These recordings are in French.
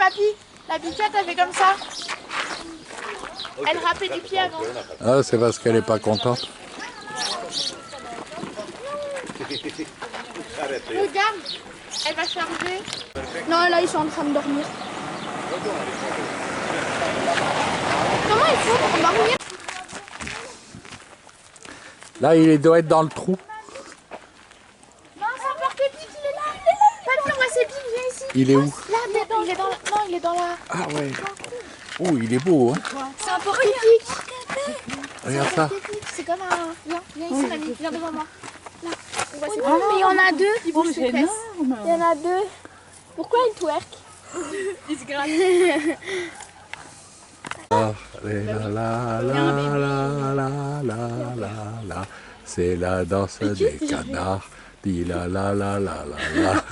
papy. La bichette, elle fait comme ça. Elle râpait du pied avant. Ah, c'est parce qu'elle n'est pas contente. Regarde, elle va charger. Non, là, ils sont en train de dormir. Comment il faut pour dormir? Là, il doit être dans le trou. Non, c'est un porte-pique, il est là, il est là. Papy, on voit ses billes, viens ici. Il est où? Là, il est dans la... Non, il est dans la... Ah ouais. Oh, il est beau, hein. C'est un porte-pique. Regarde ça. C'est comme un... Viens ici, mamie, viens devant moi. Là, on voit ses billes. Mais il y en a deux. Il bouge ses fesses. Il y en a deux. Pourquoi il twerk? Il se gratte. C'est la danse des canards. Dis la la la la la la.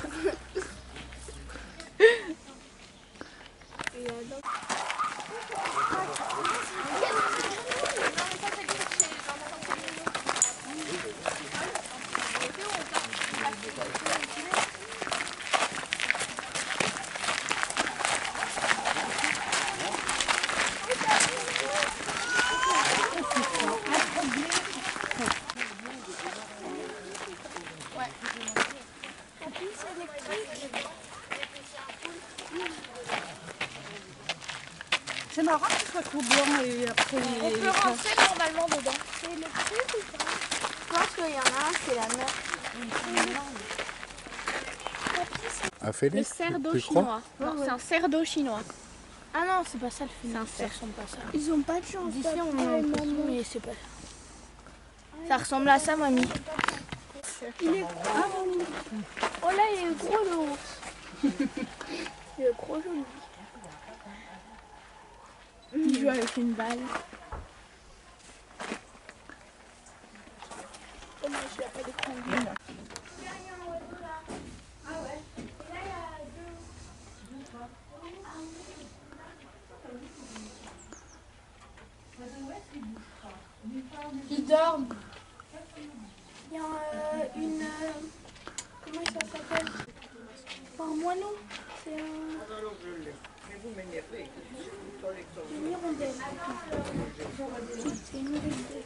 C'est marrant qu'il soit tout blanc et après... On peut rentrer normalement dedans. C'est électrique ou pas? Je pense qu'il y en a un, c'est la mer. Le cerf d'eau chinois. Non, c'est un cerf d'eau chinois. Ah non, c'est pas ça le film. C'est un cerf. Ça ressemble pas à ça. Ils ont pas de chance. D'ici, on a un peu, mais c'est pas ça. Ça ressemble à ça, mamie. Il est... Oh là, il est gros l'ours. Il est trop joli. Il joue avec une balle. Oh non, je l'ai pas défendu. Ils dorment. Il y a une... comment ça s'appelle? Pas un moineau. C'est un... une hirondelle. C'est une hirondelle.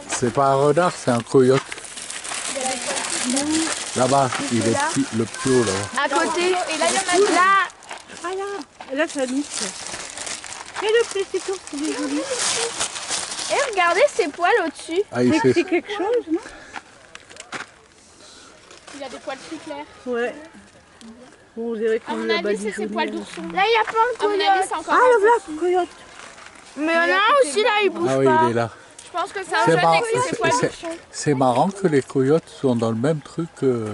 C'est pas un renard, c'est un coyote. Là-bas, il est petit, le petit haut là-bas. À côté, et là il y en a là. Ah là, là ça nique. Mais le petit ours, il est joli. Et regardez ses poils au-dessus. Ah, il C'est fait... quelque chose, non? Il a des poils plus clairs. Ouais. Bon, on dirait À qu'on mon l'a avis, c'est ses badigeonné. poils d'ourson. Là, il y a plein de coyotes. À mon avis, c'est encore Ah, un le petit. voilà, coyote. Mais il y en a un aussi là, il bouge Ah oui, pas. il est là. Je pense que c'est un C'est jeune mar- avec ses poils c'est- d'ourson. c'est marrant que les coyotes sont dans le même truc que...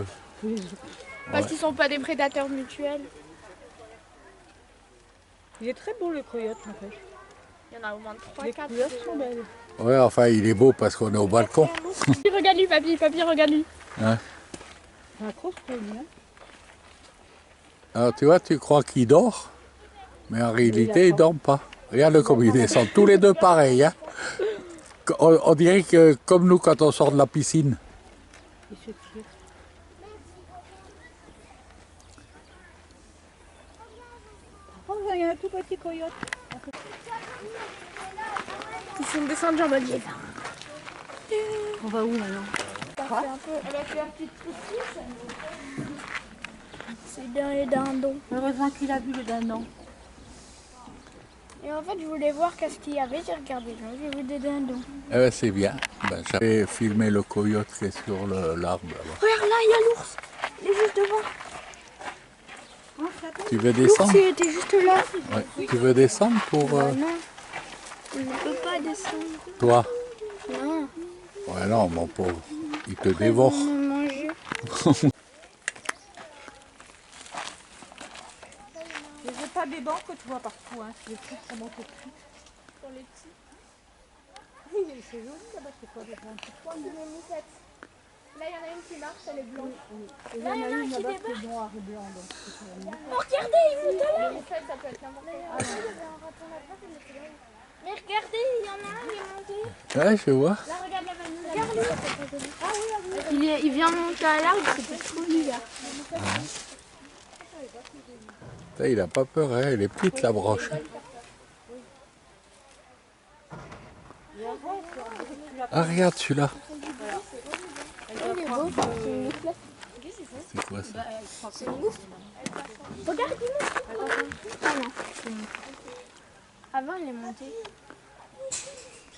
Parce qu'ils sont pas des prédateurs mutuels. Il est très beau le coyote en fait. Il y en a au moins 3, Les 4. coyotes sont belles. Ouais, enfin, il est beau parce qu'on est au balcon. Regarde lui, papy, regarde lui. Hein? Un gros coyote. Alors, tu vois, tu crois qu'il dort, mais en réalité, il ne dort pas. Regarde comme ils descendent, tous les deux pareils. Hein? On dirait que comme nous quand on sort de la piscine. Il se tire. Oh, il y a un tout petit coyote. Ils sont descendus en mode lièvre. On va où maintenant? Elle a fait un petit poussée, ça. C'est dans les dindons. Heureusement qu'il a vu le dindon. Et en fait, je voulais voir qu'est-ce qu'il y avait. J'ai regardé, j'ai vu des dindons. Eh ben, c'est bien. Ben, j'avais filmé le coyote qui est sur l'arbre là-bas. Regarde là, il y a l'ours. Il est juste devant. Tu veux L'ours, descendre? il était juste là. Ouais. Tu veux descendre pour Non, il ne peut pas descendre. toi? Non. Ouais, non, mon pauvre. Il te dévore. Ils vont me manger. Mais j'ai pas des dents que tu vois partout, hein. Les trucs ça monte au-dessus. Pour les petits. Oui, c'est joli là-bas, c'est quoi des dents? Là, il y en a une qui marche, elle est blanche. Il y en a une là-bas qui est noire et blanc. Oh, regardez, ils vont là. Ça peut être un mais regardez, il y en a un, il est monté. Ouais, je vois. Là, regarde la vanille. Regarde-le. Il vient de monter à l'arbre, c'était trop bizarre. Ouais. Il a pas peur, hein. Elle est petite la branche. Ah, regarde celui-là. C'est quoi ça? C'est une moufle. Regarde, il monte. Ah non. Avant, il est monté.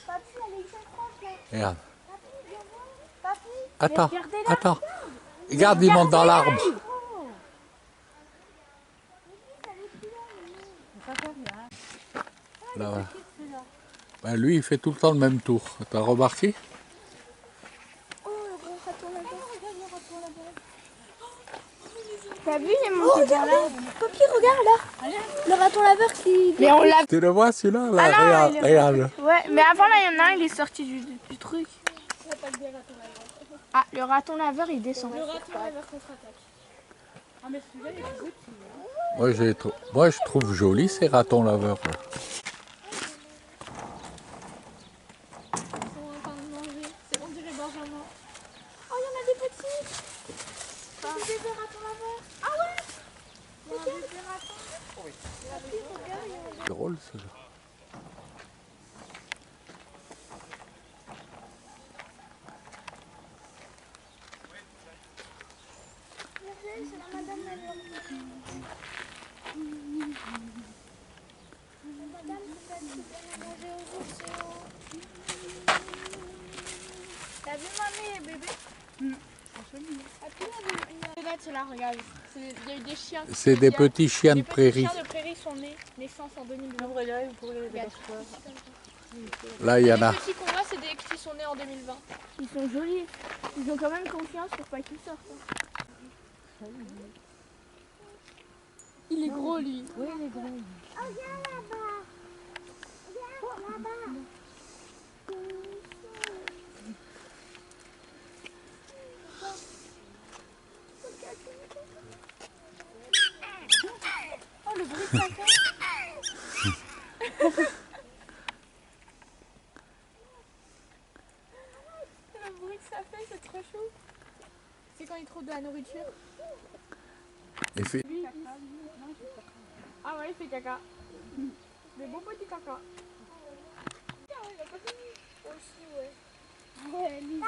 Papy, elle est hyper proche là. Regarde. Papy, Attends, regardez là. attends. Regarde, il monte dans l'arbre. Là, voilà. Ben, lui, il fait tout le temps le même tour. T'as remarqué? Oh, le gros raton là-bas. T'as vu, il est monté dans l'arbre. Papy, regarde là. Le raton laveur qui... Mais on l'a... Tu le vois celui-là? Là, Ah non, regarde, regarde. Ouais, mais avant là, il y en a un, il est sorti du truc. Ah, le raton laveur, il descend. Le raton laveur contre-attaque. Ah, mais celui-là, il est tout petit. Moi, je trouve joli ces ratons laveurs. Là. Ils sont en train de manger. C'est on dirait Benjamin. Oh, il y en a des petits. Des bébés ratons laveurs. Ah ouais. Il y a un bébé raton. C'est drôle ça. C'est la madame là. Madame, c'est qui donne à manger aux ours. T'as vu mamie et bébé? C'est là, regarde. Il y a eu des chiens. C'est des petits chiens de prairie. Les chiens de prairie sont nés. Naissance en 2020. Là, il y en a. Les petits qu'on voit, c'est des qui sont nés en 2020. Ils sont jolis. Ils ont quand même confiance pour pas qu'ils sortent. Il est gros, lui. Oui, il est gros. Oh, viens là-bas. Viens là-bas. Oh, le bruit de caca. Le bruit que ça fait, c'est trop chou. C'est quand il trouve de la nourriture. Il fait... Ah ouais, il fait caca. Des beaux petits caca. Il a pas fini. Aussi, ouais. Ouais, lui. Oh,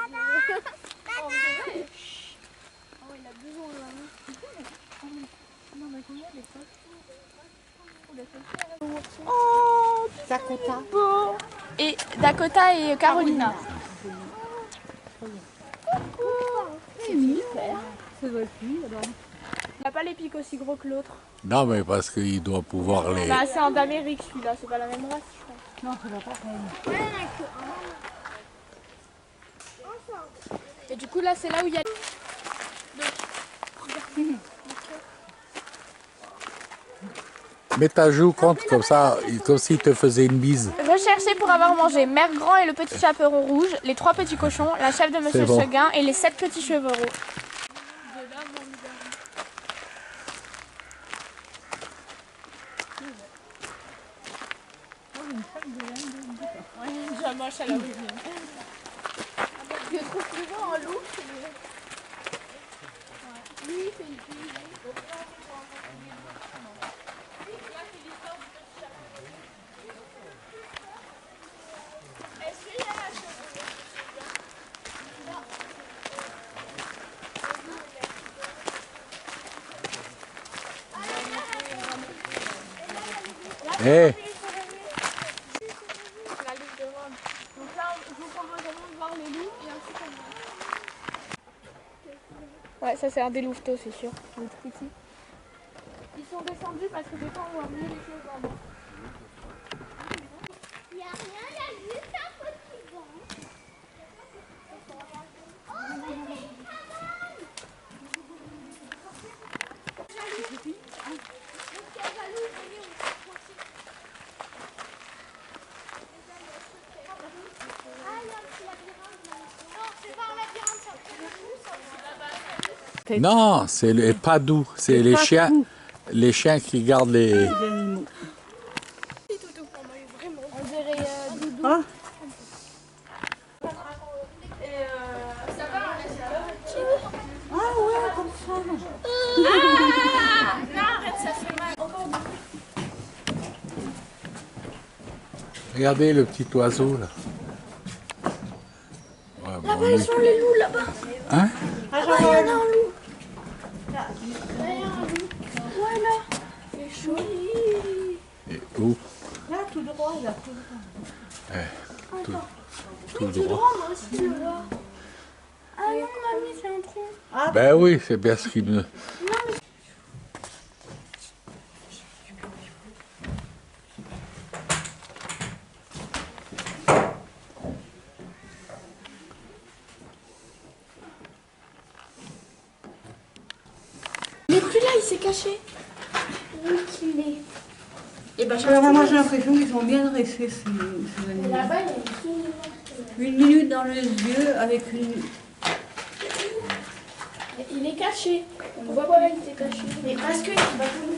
il a besoin là. Non, mais combien des potes? Oh, Dakota. beau. Et Dakota et Carolina. C'est super. Ça doit être lui alors. Il n'a pas les pics aussi gros que l'autre. Non, mais parce qu'il doit pouvoir les... Bah, c'est un d'Amérique celui-là, c'est pas la même race, je crois. Non, c'est pas pareil. Et du coup, là, c'est là où il y a. Mets ta joue contre comme ça, comme s'il te faisait une bise. Recherché pour avoir mangé Mère Grand et le petit chaperon rouge, les 3 petits cochons, la chef de Monsieur bon. Seguin et les 7 petits chevreaux. Déjà moche à la rue. Je trouve souvent un loup. Lui, il fait une fille. Est-ce qu'il y a la Eh, la liste de Rome. Donc là, je vous propose vraiment de voir les loups et ensuite on va. Ouais, ça c'est un des louveteaux, c'est sûr. Il est tout petit. Ils sont descendus parce que des fois on voit mieux les choses en bas. Il n'y a rien, il y a juste un petit banc. Non, c'est pas un labyrinthe, ça. tête. Non, c'est les padous. C'est les chiens qui gardent les... animaux. On dirait Doudou. Ah, ouais, comme ça. Non, arrête, ça fait mal. Regardez le petit oiseau, là. Ouais, bon, Là-bas, ils sont les loups, là-bas. Hein? Là-bas, il y en a un loup. Là, il y a un loup. Voilà. Il est joli. Et où? Là, tout droit, là, tout droit. Tout Tout droit. droit, moi aussi, je le vois. Ah non, mamie, c'est un tronc. Ben oui, c'est bien ce qui me... Il est plus là, il s'est caché. Où qu'il est? Et ben, Alors, moi, j'ai l'impression qu'ils sont bien dressés, ces animaux. là-bas, il y a une fille. Une minute dans les yeux avec une... Il est caché. On voit pas, il était caché. Mais parce que il va tout nous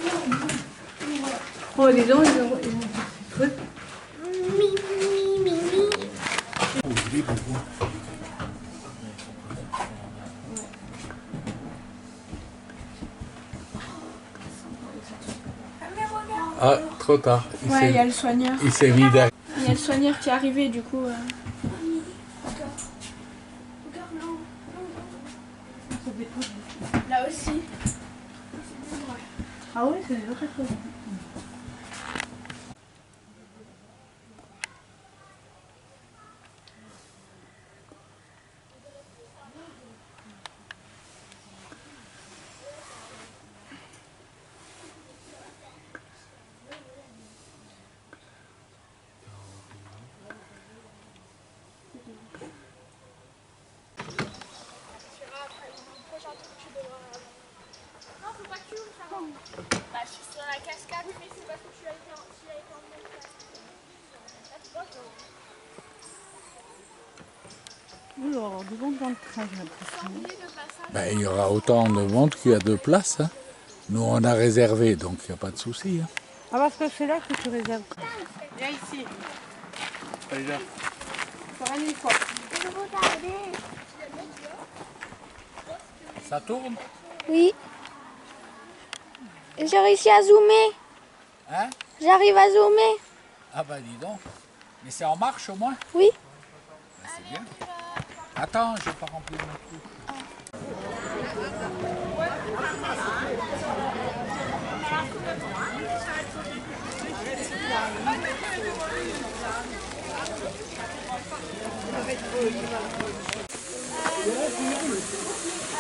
voir. Oh, dis donc, ils ont ces trucs. Ah, trop tard. Ouais, il y a le soigneur. Il s'est mis derrière. Il y a le soigneur qui est arrivé, du coup. Là aussi. Ah oui, c'est vrai que... Bah, je suis sur la cascade, mais c'est parce que je suis allée en Alors, devant dans le train, j'ai l'impression. Ben, il y aura autant de monde qu'il y a de place. Hein. Nous, on a réservé, donc il n'y a pas de souci. Hein. Ah, parce que c'est là que tu réserves. Viens ici. Allez là. Pour une fois. Ça tourne? Oui. J'ai réussi à zoomer. Hein? J'arrive à zoomer. Ah bah dis donc. Mais c'est en marche au moins? Oui. Ben, c'est bien. Attends, je vais pas remplir mon trou.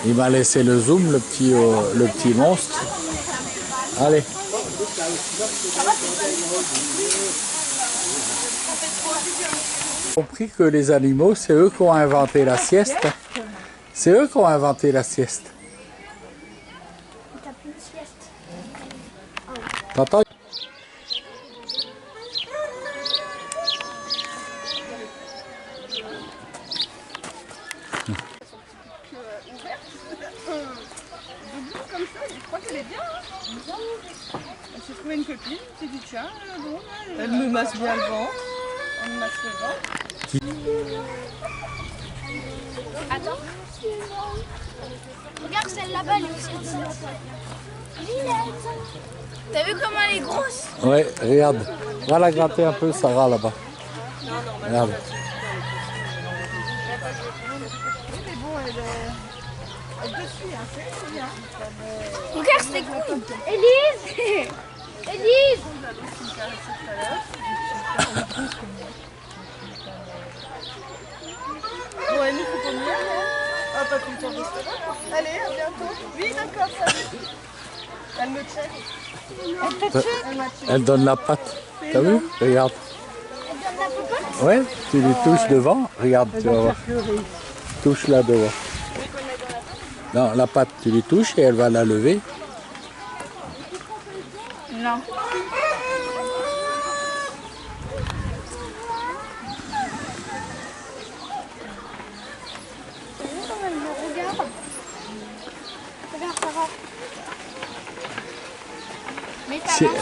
Il m'a laissé le zoom, le petit monstre. Allez. J'ai compris que les animaux, c'est eux qui ont inventé la sieste. C'est eux qui ont inventé la sieste. T'entends? Comme ça, je crois qu'elle est bien. Elle s'est trouvée une copine, c'est dit tiens, bon, elle me masse bien le ventre. Elle me masse le ventre. Attends. Regarde celle là-bas, elle est aussi Vinette. T'as vu comment elle est grosse? Ouais, regarde. Va la gratter un peu, Sarah, là-bas. Regarde. Regarde, c'est cool. Élise. Élise. Bon, et nous, faut qu'on y aille. Ah, pas tout le temps rester là. Allez, à bientôt. Oui, d'accord, salut. Elle me check. Elle te check. Elle m'a check. Elle donne la patte. T'as vu? Regarde. Ouais, tu lui touches devant. Regarde, tu vas voir. Touche là devant. Non, la patte, tu lui touches et elle va la lever. Non.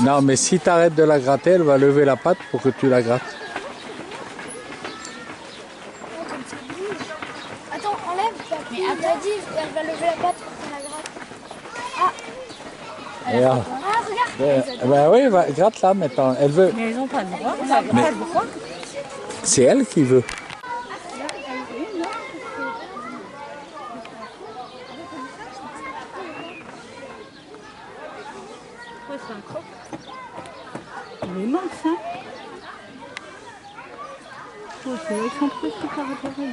Non, mais si tu arrêtes de la gratter, elle va lever la patte pour que tu la grattes. Attends, enlève. Mais après, dit, elle va lever la patte pour qu'on la gratte. Ah, regarde. Ben oui, gratte là maintenant. Elle veut. Mais elles n'ont pas le droit. Pas le droit. C'est elle qui veut. C'est un croc. Il est mince, hein. Oh, c'est excentré ce par rapport à lui.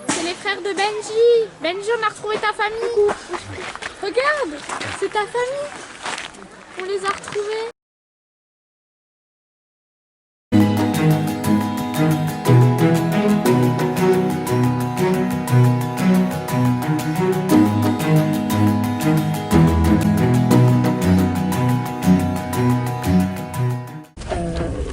C'est les frères de Benji. Benji, on a retrouvé ta famille. Regarde, c'est ta famille. On les a retrouvés.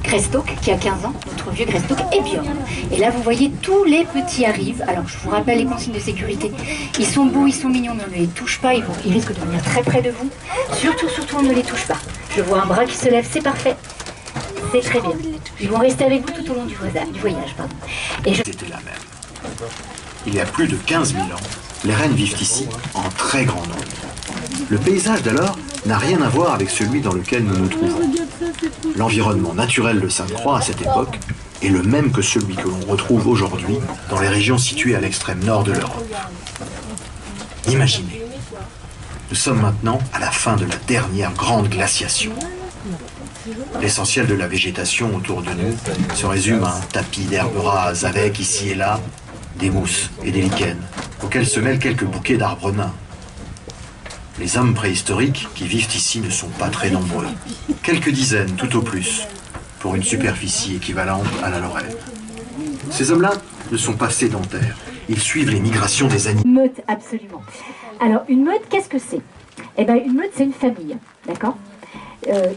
Greystoke qui a 15 ans, notre vieux Greystoke et Björn. Et là vous voyez tous les petits arrivent. Alors je vous rappelle les consignes de sécurité. Ils sont beaux, ils sont mignons, mais on ne les touche pas, ils risquent de venir très près de vous. Surtout on ne les touche pas. Je vois un bras qui se lève, c'est parfait. C'est très bien. Ils vont rester avec vous tout au long du voyage. Pardon. Et C'était la même. Il y a plus de 15 000 ans, les rennes vivent ici en très grand nombre. Le paysage d'alors n'a rien à voir avec celui dans lequel nous nous trouvons. L'environnement naturel de Sainte-Croix à cette époque est le même que celui que l'on retrouve aujourd'hui dans les régions situées à l'extrême nord de l'Europe. Imaginez, nous sommes maintenant à la fin de la dernière grande glaciation. L'essentiel de la végétation autour de nous se résume à un tapis d'herbes rases avec, ici et là, des mousses et des lichens, auxquels se mêlent quelques bouquets d'arbres nains. Les hommes préhistoriques qui vivent ici ne sont pas très nombreux, quelques dizaines tout au plus, pour une superficie équivalente à la Lorraine. Ces hommes-là ne sont pas sédentaires, ils suivent les migrations des animaux. Meute, absolument. Alors une meute, qu'est-ce que c'est? Eh bien une meute, c'est une famille, d'accord?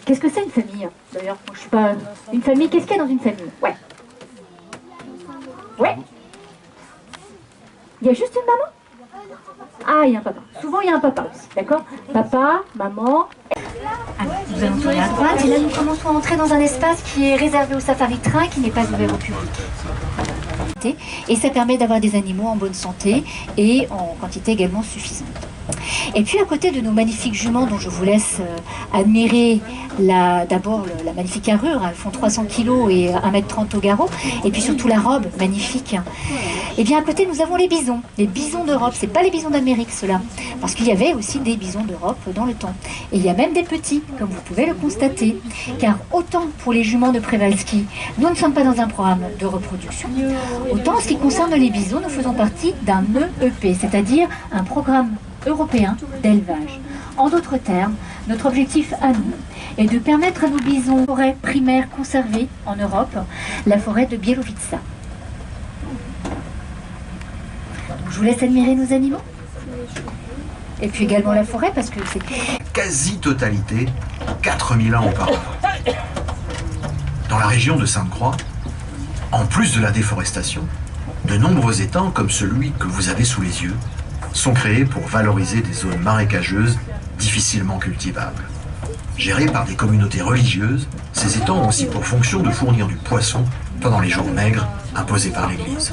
Qu'est-ce que c'est une famille? D'ailleurs, je suis pas... Une famille, qu'est-ce qu'il y a dans une famille? Ouais. Ouais. Il y a juste une maman? Ah, il y a un papa. Souvent, il y a un papa aussi, d'accord? Papa, maman... Alors, nous allons tourner à droite et là, nous commençons à entrer dans un espace qui est réservé au safari train, qui n'est pas ouvert au public. Et ça permet d'avoir des animaux en bonne santé et en quantité également suffisante. Et puis à côté de nos magnifiques juments dont je vous laisse admirer d'abord la magnifique carrure, elles font 300 kg et 1,30 m au garrot, et puis surtout la robe magnifique. Et bien à côté nous avons les bisons d'Europe, c'est pas les bisons d'Amérique ceux-là, parce qu'il y avait aussi des bisons d'Europe dans le temps. Et il y a même des petits, comme vous pouvez le constater, car autant pour les juments de Przewalski, nous ne sommes pas dans un programme de reproduction, autant en ce qui concerne les bisons, nous faisons partie d'un EEP, c'est-à-dire un programme européen d'élevage. En d'autres termes, notre objectif à nous est de permettre à nos bisons forêts primaires conservées en Europe, la forêt de Białowieża. Donc, je vous laisse admirer nos animaux. Et puis également la forêt parce que c'est... Quasi-totalité, 4000 ans auparavant. Dans la région de Sainte-Croix, en plus de la déforestation, de nombreux étangs comme celui que vous avez sous les yeux sont créés pour valoriser des zones marécageuses difficilement cultivables. Gérés par des communautés religieuses, ces étangs ont aussi pour fonction de fournir du poisson pendant les jours maigres imposés par l'Église.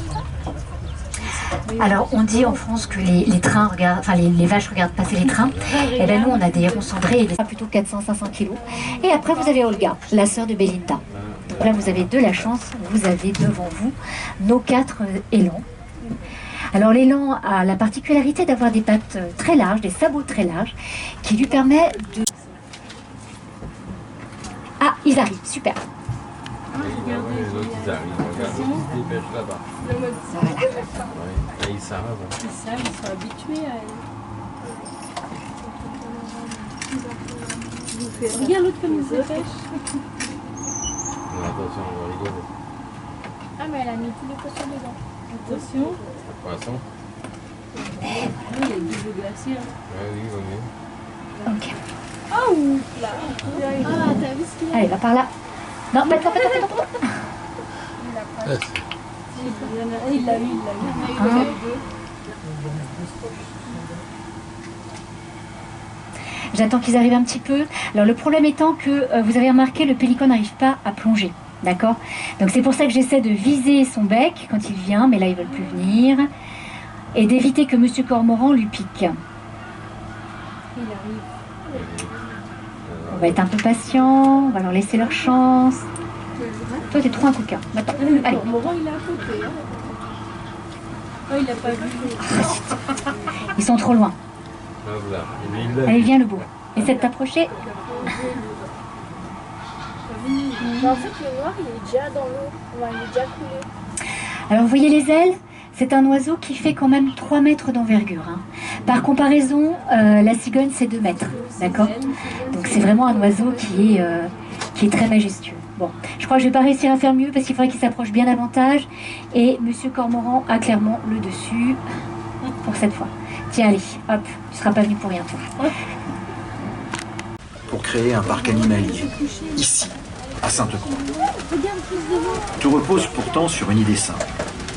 Alors on dit en France que les trains regardent, enfin les vaches regardent passer les trains. Et bien nous on a des hérons cendrés et des plutôt 400-500 kilos. Et après vous avez Olga, la sœur de Belinda. Donc là vous avez de la chance, vous avez devant vous nos 4 élans. Alors l'élan a la particularité d'avoir des pattes très larges, des sabots très larges, qui lui permet de... Ah, ils arrivent, super. Regardez les autres, ils arrivent, regardez, ils se dépêchent là-bas. Ils savent. Ils sont habitués à elle. Regarde l'autre comme il se dépêche. Attention, on va rigoler. Ah mais elle a mis tous les poissons dedans. Attention. Poisson. Il y a du jeu glacier. Oui. Ok. Oh là. Ah, t'as vu ce qu'il y a? Allez, va par là. Non, pas toi. Il l'a eu. Hein? J'attends qu'ils arrivent un petit peu. Alors le problème étant que vous avez remarqué, le pélican n'arrive pas à plonger. D'accord? Donc c'est pour ça que j'essaie de viser son bec quand il vient, mais là ils veulent plus venir. Et d'éviter que Monsieur Cormoran lui pique. Il arrive. On va être un peu patient, on va leur laisser leur chance. Toi t'es trop un coquin. Attends, allez. Cormoran il est à côté. Hein. Oh il a pas vu. Ils sont trop loin. Allez, viens le beau. Essaie de t'approcher. Mais en fait, le noir, il est déjà dans l'eau. Enfin, il est déjà coulé. Alors, vous voyez les ailes? C'est un oiseau qui fait quand même 3 mètres d'envergure. Hein. Par comparaison, la cigogne, c'est 2 mètres. D'accord? Donc, c'est vraiment un oiseau qui est très majestueux. Bon, je crois que je ne vais pas réussir à faire mieux parce qu'il faudrait qu'il s'approche bien davantage. Et Monsieur Cormoran a clairement le dessus pour cette fois. Tiens, allez, hop, tu ne seras pas venu pour rien, toi. Pour créer un parc animalier, ici, à Sainte-Croix. Tout repose pourtant sur une idée simple,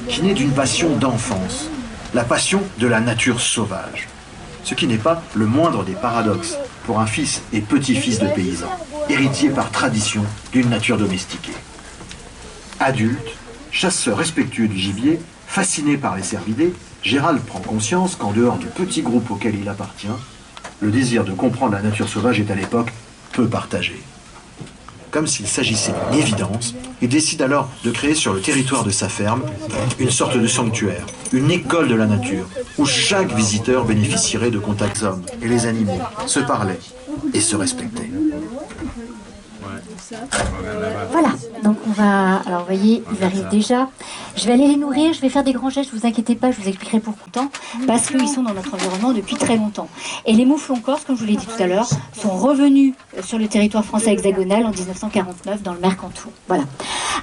qui naît d'une passion d'enfance, la passion de la nature sauvage. Ce qui n'est pas le moindre des paradoxes pour un fils et petit-fils de paysan, héritier par tradition d'une nature domestiquée. Adulte, chasseur respectueux du gibier, fasciné par les cervidés, Gérald prend conscience qu'en dehors du petit groupe auquel il appartient, le désir de comprendre la nature sauvage est à l'époque peu partagé. Comme s'il s'agissait d'une évidence, il décide alors de créer sur le territoire de sa ferme une sorte de sanctuaire, une école de la nature, où chaque visiteur bénéficierait de contacts hommes et les animaux se parlaient et se respectaient. Voilà, donc on va... Alors vous voyez, ils arrivent déjà. Je vais aller les nourrir, je vais faire des grands gestes, ne vous inquiétez pas, je vous expliquerai pour longtemps, parce qu'ils sont dans notre environnement depuis très longtemps. Et les mouflons corses, comme je vous l'ai dit tout à l'heure, sont revenus sur le territoire français hexagonal en 1949 dans le Mercantour. Voilà.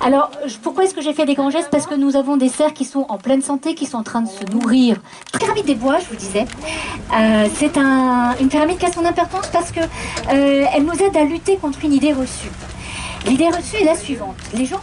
Alors, pourquoi est-ce que j'ai fait des grands gestes? Parce que nous avons des cerfs qui sont en pleine santé, qui sont en train de se nourrir. Pyramide des bois, je vous disais. C'est une pyramide qui a son importance parce que elle nous aide à lutter contre une idée reçue. L'idée reçue est la suivante. Les gens